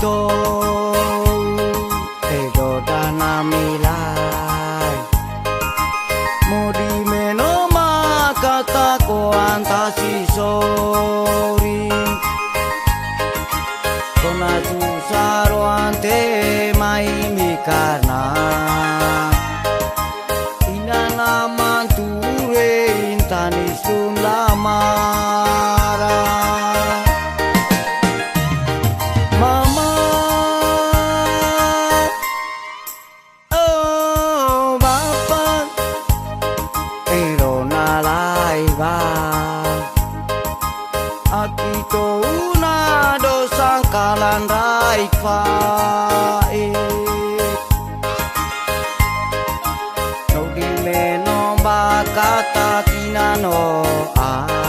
wakito edo dana milai modi meno makata ko antasi sori kona susaro ante mai mikana inana manture intani sun lamara mama oh bapa ero nalai ba akito una dosa kalan rai fae no di meno bakata kinano ama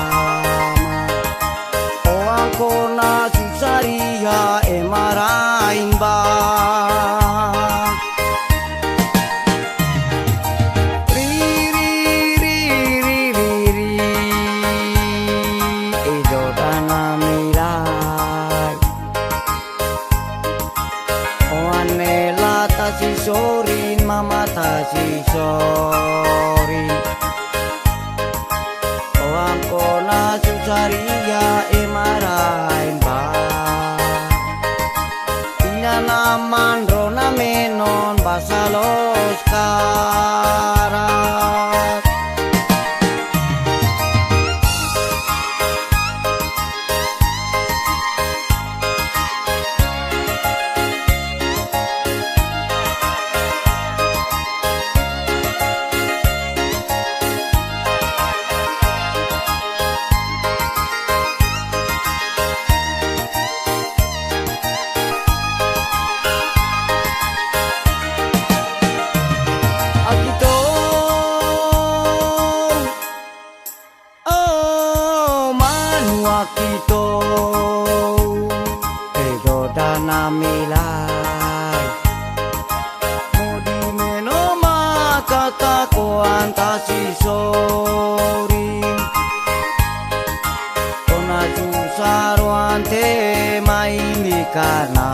o ancora susaria e maraimba tasi sorin mama tasi sorin o ancora susaria e marain ba inana mandrona menon basalos karat wakito edo dana milai modi meno makata ko antasi sori kona susaro ante mai mikana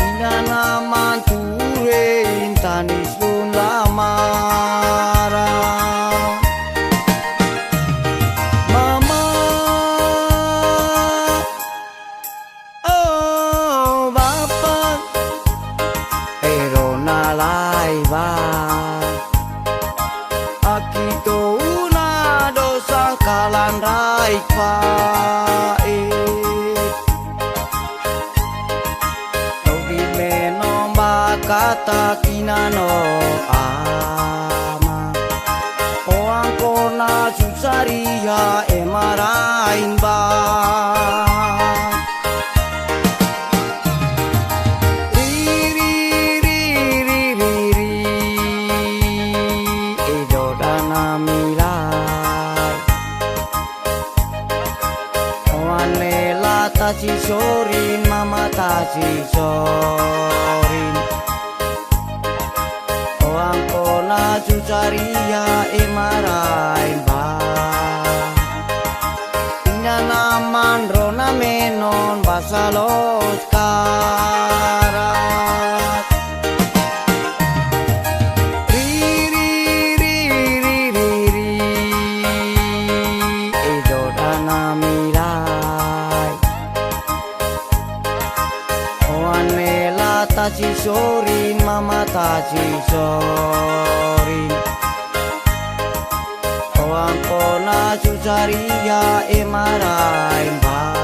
inana manture intani sun lamara akito una dosa kalan rai fae nogi meno bakata kinano ama o ancora susaria e marain ba tasi sorin mama tasi sorin o ancora susaria e marain ba inana mandrona menon basalos karat edo dana milai tasi sorin mama tasi sorin o ancora susaria e marain ba